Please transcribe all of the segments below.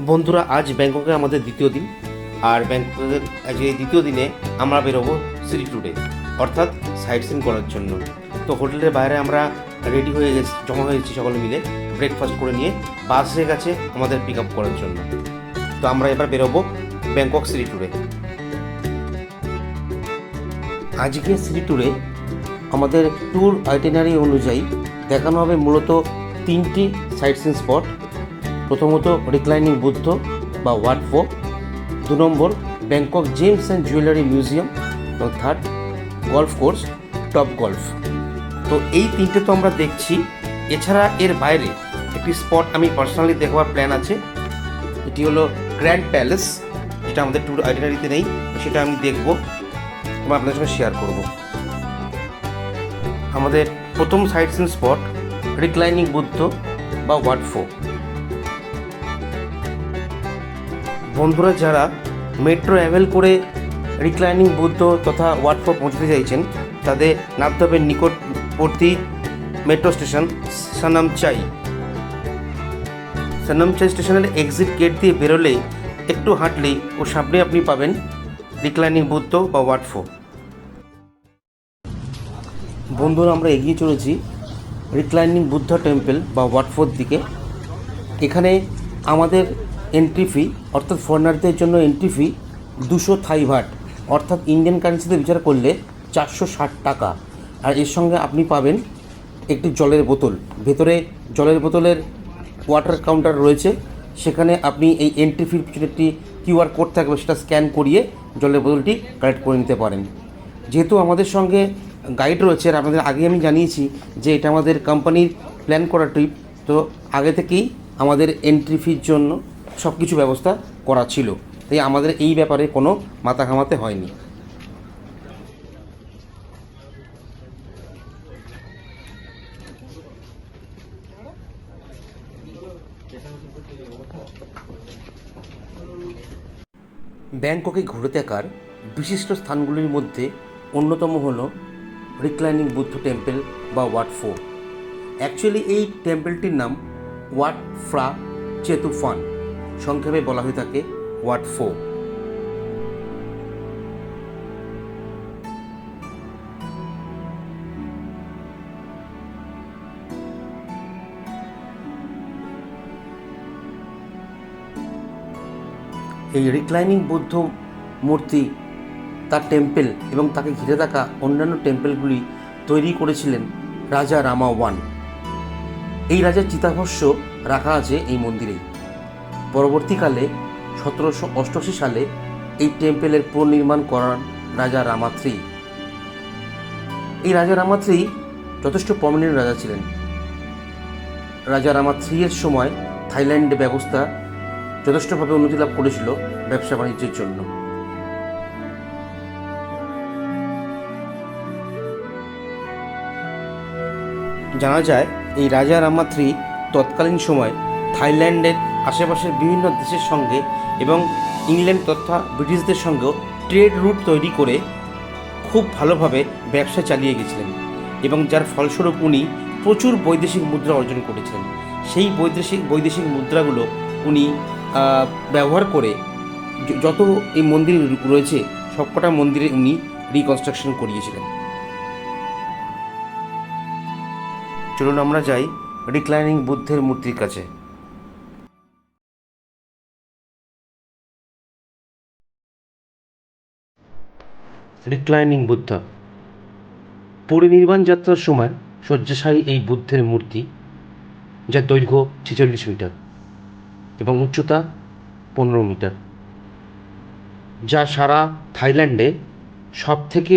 বন্ধুরা, আজ ব্যাংককে আমাদের দ্বিতীয় দিন। আর ব্যাংককের আজ এই দ্বিতীয় দিনে আমরা বেরোবো সিটি ট্যুরে, অর্থাৎ সাইট সিন করার জন্য। তো হোটেলের বাইরে আমরা রেডি হয়ে গেছি, জমা হয়েছি সকলে মিলে ব্রেকফাস্ট করে নিয়ে বাস এসে গেছে আমাদের পিক আপ করার জন্য। তো আমরা এবার বেরোবো ব্যাংকক সিটি ট্যুরে। আজকে সিটি ট্যুরে আমাদের ট্যুর আইটেনারি অনুযায়ী দেখানো হবে মূলত তিনটি সাইট সিন স্পট। প্রথমত রিক্লাইনিং বুদ্ধ বা ওয়াট ফো, 2 নম্বর Bangkok gems and jewellery museum এবং 3rd golf course top golf. তো এই তিনটে তো আমরা দেখছি। এছাড়া এর বাইরে একটি স্পট আমি পার্সোনালি দেখবার প্ল্যান আছে। এটি হলো গ্র্যান্ড প্যালেস, যেটা আমাদের ট্যুর আইটেনারিতে নেই, সেটা আমি দেখব এবং আপনাদের সঙ্গে শেয়ার করব। আমাদের প্রথম sightseeing spot reclining Buddha বা ওয়াট ফো। বন্ধুরা, যারা মেট্রো অ্যাভেল করে রিক্লাইনিং বুদ্ধ তথা ওয়াট ফো পৌঁছতে চাইছেন, তাদের নামতে হবে নিকটবর্তী মেট্রো স্টেশন সানামচাই। সানামচাই স্টেশনের এক্সিট গেট দিয়ে বেরোলেই একটু হাঁটলেই ও সামনে আপনি পাবেন রিক্লাইনিং বুদ্ধ বা ওয়াট ফো। বন্ধুরা, আমরা এগিয়ে চলেছি রিক্লাইনিং বুদ্ধ টেম্পল বা ওয়াট ফোর দিকে। এখানে আমাদের এন্ট্রি ফি, অর্থাৎ ফরেনারদের জন্য এন্ট্রি ফি 200 থাই বাট, অর্থাৎ ইন্ডিয়ান কারেন্সিতে বিচার করলে 460 টাকা। আর এর সঙ্গে আপনি পাবেন একটি জলের বোতল। ভেতরে জলের বোতলের ওয়াটার কাউন্টার রয়েছে, সেখানে আপনি এই এন্ট্রি ফির পিছনে একটি কিউআর কোড থাকবে, সেটা স্ক্যান করিয়ে জলের বোতলটি কালেক্ট করে নিতে পারেন। যেহেতু আমাদের সঙ্গে গাইড রয়েছে, আর আপনাদের আগে আমি জানিয়েছি যে এটা আমাদের কোম্পানির প্ল্যান করা ট্রিপ, তো আগে থেকেই আমাদের এন্ট্রি ফির জন্য সব কিছু ব্যবস্থা করা ছিল, তাই আমাদের এই ব্যাপারে কোনো মাথা ঘামাতে হয়নি। ব্যাংককে ঘুরে দেখার বিশিষ্ট স্থানগুলির মধ্যে অন্যতম হল রিক্লাইনিং বুদ্ধ টেম্পল বা ওয়াট ফো। অ্যাকচুয়ালি এই টেম্পলটির নাম ওয়াট ফ্রা চেতুফান, সংক্ষেপে বলা হয়ে থাকে ওয়াট ফো। এই রিক্লাইনিং বুদ্ধ মূর্তি, তার টেম্পল এবং তাকে ঘিরে থাকা অন্যান্য টেম্পলগুলি তৈরি করেছিলেন রাজা রামা ওয়ান। এই রাজার চিতাভস্য রাখা আছে এই মন্দিরেই। পরবর্তীকালে 1788 সালে এই টেম্পলের পুনর্নির্মাণ করান রাজা রামা থ্রি। এই রাজা রামা থ্রি যথেষ্ট প্রমিনেন্ট রাজা ছিলেন। রাজা রামা থ্রি এর সময় থাইল্যান্ডে ব্যবস্থা যথেষ্টভাবে উন্নতি লাভ করেছিল ব্যবসা বাণিজ্যের জন্য। জানা যায় এই রাজা রামা থ্রি তৎকালীন সময় থাইল্যান্ডের আশেপাশের বিভিন্ন দেশের সঙ্গে এবং ইংল্যান্ড তথা ব্রিটিশদের সঙ্গেও ট্রেড রুট তৈরি করে খুব ভালোভাবে ব্যবসা চালিয়ে গেছিলেন, এবং যার ফলস্বরূপ উনি প্রচুর বৈদেশিক মুদ্রা অর্জন করেছিলেন। সেই বৈদেশিক মুদ্রাগুলো উনি ব্যবহার করে যত এই মন্দির রয়েছে সবকটা মন্দিরে উনি রিকনস্ট্রাকশন করিয়েছিলেন। চলুন আমরা যাই রিক্লাইনিং বুদ্ধের মূর্তির কাছে। রিক্লাইনিং বুদ্ধা পরিনির্বাণ যাত্রার সময় শয্যাশায়ী এই বুদ্ধের মূর্তি, যার দৈর্ঘ্য 46 মিটার এবং উচ্চতা 15 মিটার, যা সারা থাইল্যান্ডে সবথেকে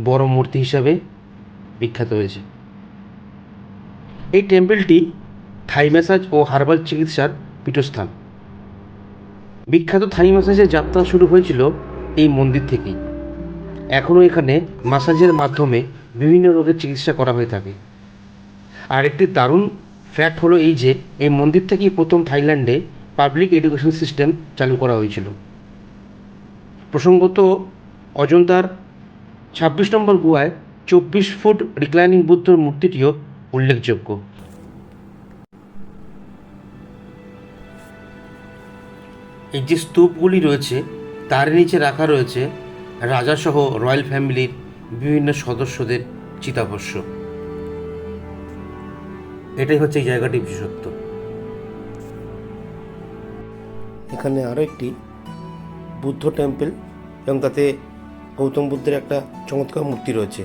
বড় মূর্তি হিসাবে বিখ্যাত হয়েছে। এই টেম্পলটি থাই ম্যাসাজ ও হার্বাল চিকিৎসার পীঠস্থান। বিখ্যাত থাই ম্যাসাজের যাত্রা শুরু হয়েছিল এই মন্দির থেকেই। এখনও এখানে ম্যাসাজের মাধ্যমে বিভিন্ন রোগের চিকিৎসা করা হয়ে থাকে। আর একটি দারুণ ফ্যাক্ট হলো এই যে এই মন্দির থেকেই প্রথম থাইল্যান্ডে পাবলিক এডুকেশন সিস্টেম চালু করা হয়েছিল। প্রসঙ্গত, অজন্তার 26 নম্বর গুহায় 24 ফুট রিক্লাইনিং বুদ্ধর মূর্তিটিও উল্লেখযোগ্য। এই যে স্তূপগুলি রয়েছে তার নিচে রাখা রয়েছে রাজাসহ রয়্যাল ফ্যামিলির বিভিন্ন সদস্যদের চিতাভস্ম। এটাই হচ্ছে এই জায়গাটির বিশেষত্ব। এখানে আরও একটি বুদ্ধ টেম্পল এবং তাতে গৌতম বুদ্ধের একটা চমৎকার মূর্তি রয়েছে।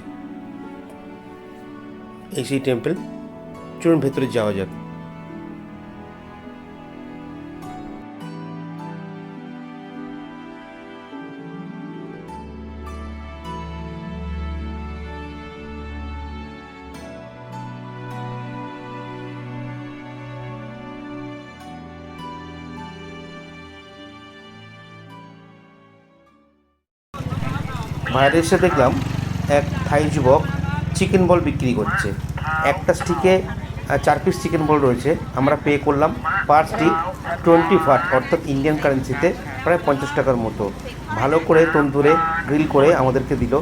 এই সেই টেম্পল, চলুন ভেতরে যাওয়া যাক। বাইরে এসে দেখলাম এক থাই যুবক চিকেন বল বিক্রি করছে। একটা স্টিকে 4 পিস চিকেন বল রয়েছে। আমরা পে করলাম পার স্টিক 20 বাট, অর্থাৎ ইন্ডিয়ান কারেন্সিতে প্রায় 50 টাকার মতো। ভালো করে তন্দুরে গ্রিল করে আমাদেরকে দিল।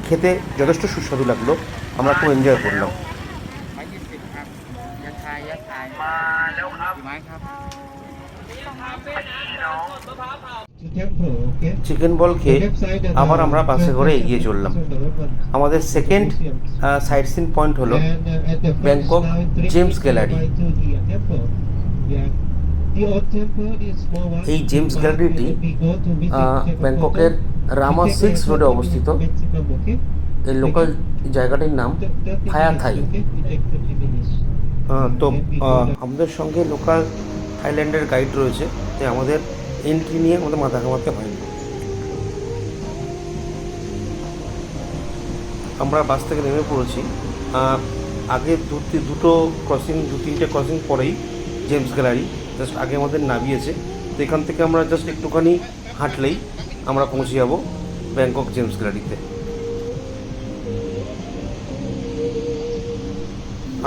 খেতে যথেষ্ট সুস্বাদু লাগলো, আমরা খুব এনজয় করলাম। চিকেন বল খেয়ে আবার আমরা বাসে করে এগিয়ে চললাম। আমাদের সেকেন্ড সাইট সিন পয়েন্ট হলো ব্যাংকক জেমস গ্যালারি। এই জেমস গ্যালারিটি ব্যাংককের রামা 6 রোডে অবস্থিত। এই লোকাল জায়গাটির নাম ফায়া থাই। তো আমাদের সঙ্গে লোকাল থাইল্যান্ডের গাইড রয়েছে, তাই আমাদের এন্ট্রি নিয়ে আমাদের মাথা ঘামাতে হয়নি। আমরা বাস থেকে নেমে পড়েছি। আগে দুটো ক্রসিং, 2-3টে ক্রসিং পরেই জেমস গ্যালারি, জাস্ট আগে আমাদের নামিয়েছে। তো এখান থেকে আমরা জাস্ট একটুখানি হাঁটলেই আমরা পৌঁছে যাব ব্যাংকক জেমস গ্যালারিতে।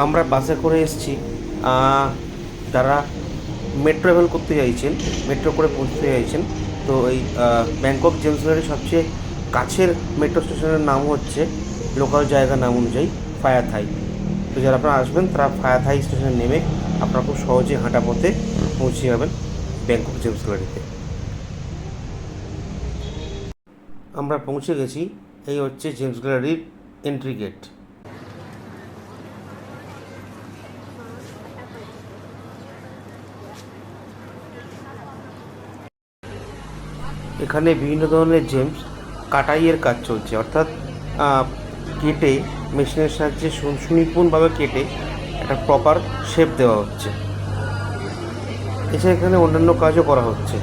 আমরা বাসে করে এসেছি। যারা মেট্রো ট্রাভেল করতে চাইছেন, মেট্রো করে পৌঁছতে চাইছেন, তো এই ব্যাংকক জেমস গ্যালারির সবচেয়ে কাছের মেট্রো স্টেশনের নাম হচ্ছে লোকাল জায়গার নাম অনুযায়ী ফায়া থাই। তো যারা আপনারা আসবেন তারা ফায়া থাই স্টেশনে নেমে আপনারা খুব সহজে হাঁটা পথে পৌঁছে যাবেন ব্যাংকক জেমস গ্যালারিতে। আমরা পৌঁছে গেছি। এই হচ্ছে জেমস গ্যালারির এন্ট্রি গেট। এখানে বিভিন্ন ধরনের জেমস কাটাইয়ের কাজ চলছে, অর্থাৎ কেটে মেশিনের সাহায্যে সুনিপুণভাবে কেটে একটা প্রপার শেপ দেওয়া হচ্ছে। এছাড়া এখানে অন্যান্য কাজও করা হচ্ছে।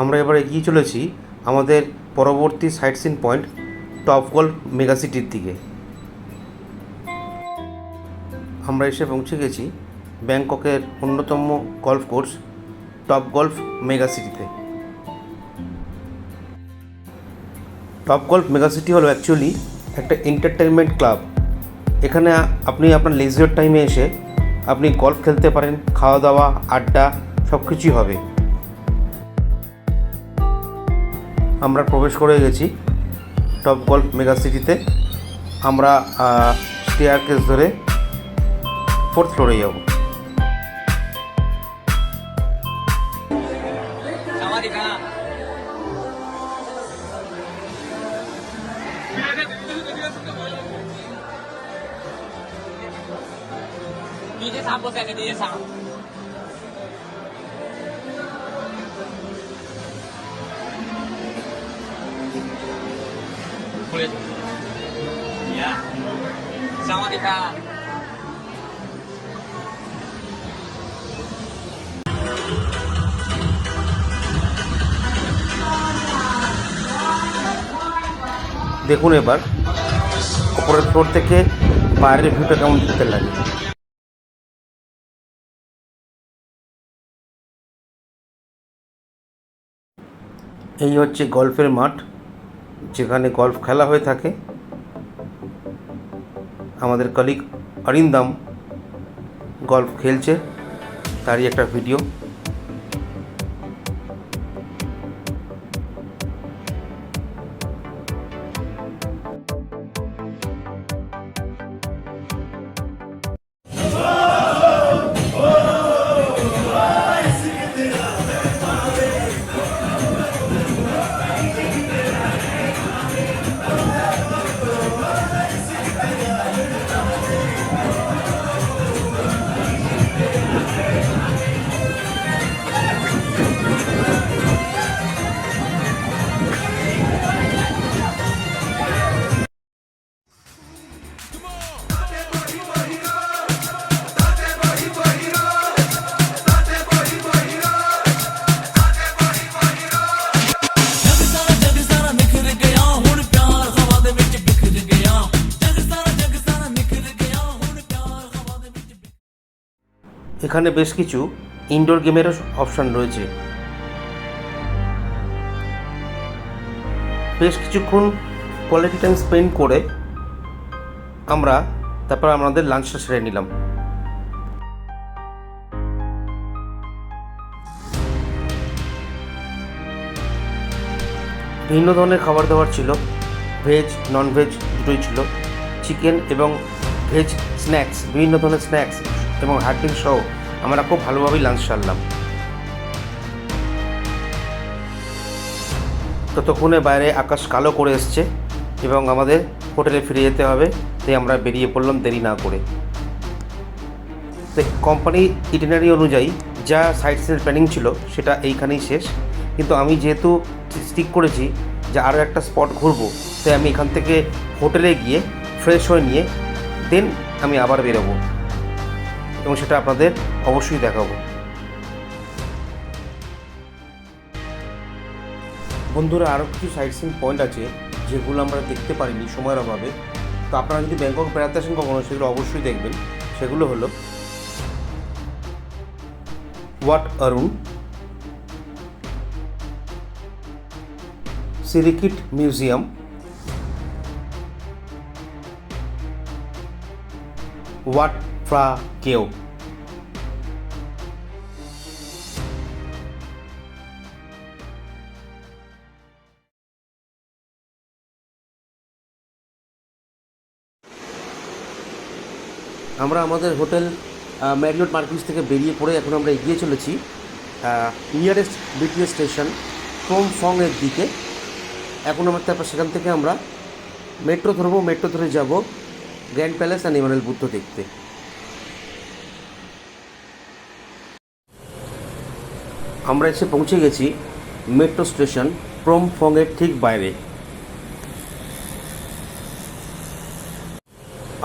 আমরা এবার এগিয়ে চলেছি আমাদের পরবর্তী sightseeing point top golf mega সিটির দিকে। আমরা এসে পৌঁছে গেছি ব্যাংককের অন্যতম golf course top golf mega সিটিতে। টপ গল্ফ মেগা সিটি হলো অ্যাকচুয়ালি একটা এন্টারটেনমেন্ট ক্লাব। এখানে আপনি আপনার লেজার টাইমে এসে আপনি গল্ফ খেলতে পারেন, খাওয়া দাওয়া, আড্ডা সব কিছুই হবে। আমরা প্রবেশ করে গেছি টপ গল্ফ মেগা সিটিতে। আমরা স্টেয়ারকেস ধরে 4th ফ্লোরে যাব। দেখুন এবার উপরের ফ্লোর থেকে বাইরের ভিউটা কেমন দেখতে লাগে। এই হচ্ছে গল্ফের মাঠ, যেখানে গল্ফ খেলা হয়ে থাকে। আমাদের কলিগ অরিন্দম গল্ফ খেলছে, তারই একটা ভিডিও। এখানে বেশ কিছু ইনডোর গেমেরও অপশান রয়েছে। বেশ কিছুক্ষণ কোয়ালিটি টাইম স্পেন্ড করে আমরা তারপর আমাদের লাঞ্চটা সেরে নিলাম। বিভিন্ন ধরনের খাবার দাবার ছিল, ভেজ নন ভেজ দুটোই ছিল। চিকেন এবং ভেজ স্ন্যাক্স, বিভিন্ন ধরনের স্ন্যাক্স এবং হাট ডিম সহ আমরা খুব ভালোভাবেই লাঞ্চ সারলাম। ততক্ষণে বাইরে আকাশ কালো করে এসছে এবং আমাদের হোটেলে ফিরে যেতে হবে, তাই আমরা বেরিয়ে পড়লাম দেরি না করে। তো কোম্পানির ইটিনারি অনুযায়ী যা সাইট সিনের প্ল্যানিং ছিল সেটা এইখানেই শেষ, কিন্তু আমি যেহেতু স্টিক করেছি যে আরও একটা স্পট ঘুরবো, তাই আমি এখান থেকে হোটেলে গিয়ে ফ্রেশ হয়ে নিয়ে দেন আমি আবার বেরোবো এবং সেটা আপনাদের অবশ্যই দেখাবো। বন্ধুরা, আরও কিছু সাইট সিন পয়েন্ট আছে যেগুলো আমরা দেখতে পারিনি সময়ের অভাবে। তো আপনারা যদি ব্যাংকক বেড়াতে আসেন কখনো, সেগুলো অবশ্যই দেখবেন। সেগুলো হলো ওয়াট অরুণ, সিরিকিট মিউজিয়াম, ওয়াট ফ্রা কেও। আমরা আমাদের হোটেল ম্যারিয়ট মার্কিন্স থেকে বেরিয়ে পড়ে এখন আমরা এগিয়ে চলেছি নিয়ারেস্ট বিটিএস স্টেশন ফ্রম এর দিকে। এখন আমার তারপর সেখান থেকে আমরা মেট্রো ধরবো, মেট্রো ধরে যাব গ্র্যান্ড প্যালেস আর ইমানুয়েল বুদ্ধ দেখতে। আমরা এসে পৌঁছে গেছি মেট্রো স্টেশন ফ্রম-ফং-এর ঠিক বাইরে।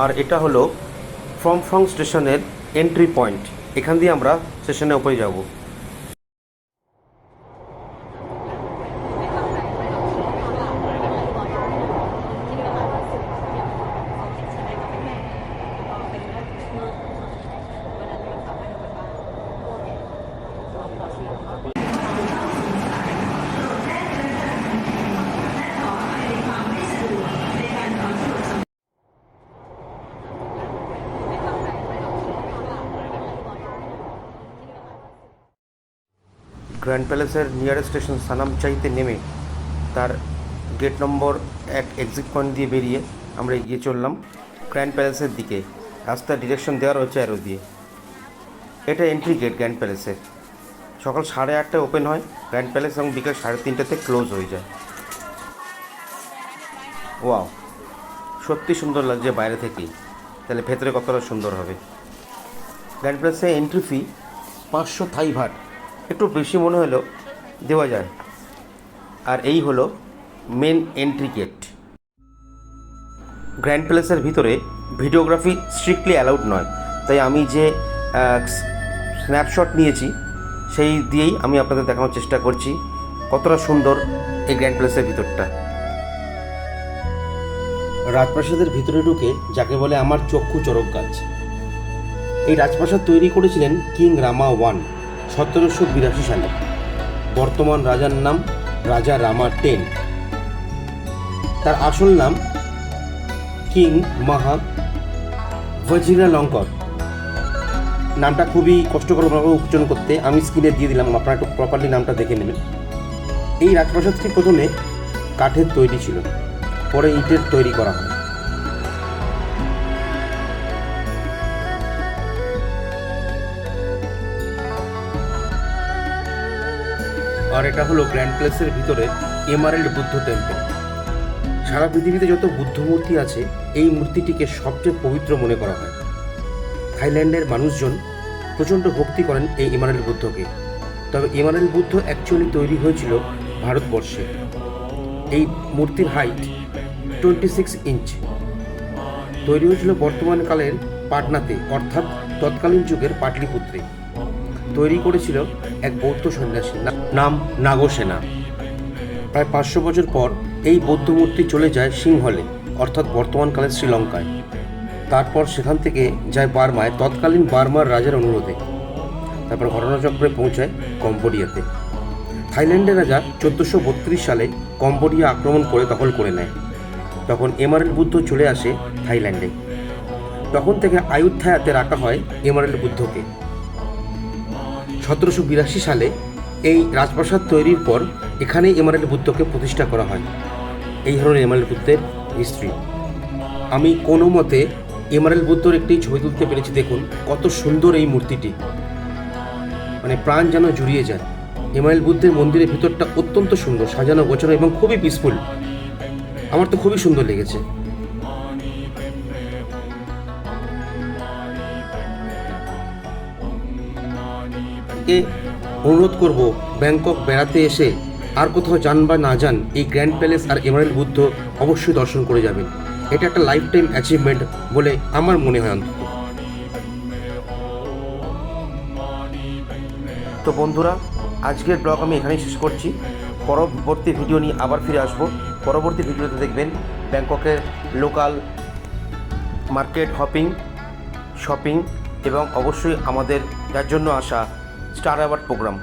আর এটা হলো ফ্রম-ফং স্টেশনের এন্ট্রি পয়েন্ট। এখান দিয়ে আমরা স্টেশনের উপরে যাব। গ্র্যান্ড প্যালেসের নিয়ারেস্ট স্টেশন সানামচাইতে নেমে তার গেট নম্বর 1 এক্সিট পয়েন্ট দিয়ে বেরিয়ে আমরা এগিয়ে চললাম গ্র্যান্ড প্যালেসের দিকে। রাস্তার ডিরেকশন দেওয়া রয়েছে অ্যারো দিয়ে। এটা এন্ট্রি গেট গ্র্যান্ড প্যালেসের। সকাল 8:30টায় ওপেন হয় গ্র্যান্ড প্যালেস এবং বিকেল 3:30টাতে ক্লোজ হয়ে যায়। ওয়াও, সত্যি সুন্দর লাগছে বাইরে থেকেই, তাহলে ভেতরে কতটা সুন্দর হবে। গ্র্যান্ড প্যালেসে এন্ট্রি ফি 500 থাই ভাট, একটু বেশি মনে হলেও দেওয়া যায়। আর এই হলো মেন এন্ট্রি গেট। গ্র্যান্ড প্যালেসের ভিতরে ভিডিওগ্রাফি স্ট্রিক্টলি অ্যালাউড নয়, তাই আমি যে স্ন্যাপশট নিয়েছি সেই দিয়েই আমি আপনাদের দেখানোর চেষ্টা করছি কতটা সুন্দর এই গ্র্যান্ড প্যালেসের ভিতরটা। রাজপ্রাসাদের ভিতরে ঢুকে যাকে বলে আমার চক্ষু চড়ক গাছ। এই রাজপ্রাসাদ তৈরি করেছিলেন কিং রামা 1 1782 সালে। বর্তমান রাজার নাম রাজা রামা 10। তার আসল নাম কিং মাহা ভজিরালঙ্কর। নামটা খুবই কষ্টকরভাবে উচ্চারণ করতে, আমি স্ক্রিনে দিয়ে দিলাম, আপনারা একটু প্রপারলি নামটা দেখে নেবেন। এই রাজপ্রাসাদটি প্রথমে কাঠের তৈরি ছিল, পরে ইটের তৈরি করা হয়। আর এটা হলো গ্র্যান্ড প্যালেসের ভিতরে এমারেল্ড বুদ্ধ টেম্পল। সারা পৃথিবীতে যত বুদ্ধ মূর্তি আছে, এই মূর্তিটিকে সবচেয়ে পবিত্র মনে করা হয়। থাইল্যান্ডের মানুষজন প্রচণ্ড ভক্তি করেন এই এমারেল্ড বুদ্ধকে। তবে এমারেল্ড বুদ্ধ অ্যাকচুয়ালি তৈরি হয়েছিল ভারতবর্ষে। এই মূর্তির হাইট 26 ইঞ্চ। তৈরি হয়েছিল বর্তমানকালের পাটনাতে, অর্থাৎ তৎকালীন যুগের পাটলিপুত্রে। তৈরি করেছিল এক বৌদ্ধ সন্ন্যাসী, নাম নাগসেনা। প্রায় 500 বছর পর এই বৌদ্ধ মূর্তি চলে যায় সিংহলে, অর্থাৎ বর্তমানকালের শ্রীলঙ্কায়। তারপর সেখান থেকে যায় বার্মায়, তৎকালীন বার্মার রাজার অনুরোধে। তারপর ঘটনাচক্রে পৌঁছায় কম্বোডিয়াতে। থাইল্যান্ডের রাজা 1432 সালে কম্বোডিয়া আক্রমণ করে দখল করে নেয়। তখন এমারেল্ড বুদ্ধ চলে আসে থাইল্যান্ডে। তখন থেকে আয়ুত্থায়াতে রাখা হয় এমারেল্ড বুদ্ধকে। 1782 সালে এই রাজপ্রাসাদ তৈরির পর এখানেই এমারেল্ড বুদ্ধকে প্রতিষ্ঠা করা হয়। এই ধরনের এমারেল্ড বুদ্ধের হিস্ট্রি। আমি কোনো মতে এমারেল্ড বুদ্ধর একটি ছবি তুলতে পেরেছি। দেখুন কত সুন্দর এই মূর্তিটি, মানে প্রাণ যেন জুড়িয়ে যায়। এমারেল্ড বুদ্ধের মন্দিরের ভিতরটা অত্যন্ত সুন্দর, সাজানো গোছানো এবং খুবই পিসফুল। আমার তো খুবই সুন্দর লেগেছে। অনুরোধ করব, ব্যাংকক বেড়াতে এসে আর কোথাও যান বা না যান, এই গ্র্যান্ড প্যালেস আর এমারেল্ড বুদ্ধ অবশ্যই দর্শন করে যাবেন। এটা একটা লাইফ টাইম অ্যাচিভমেন্ট বলে আমার মনে হয় অন্তত। তো বন্ধুরা, আজকের ব্লগ আমি এখানেই শেষ করছি। পরবর্তী ভিডিও নিয়ে আবার ফিরে আসবো। পরবর্তী ভিডিওতে দেখবেন ব্যাংককের লোকাল মার্কেট হপিং, শপিং এবং অবশ্যই আমাদের যার জন্য আসা স্টার অ্যাওয়ার্ড প্রোগ্রাম।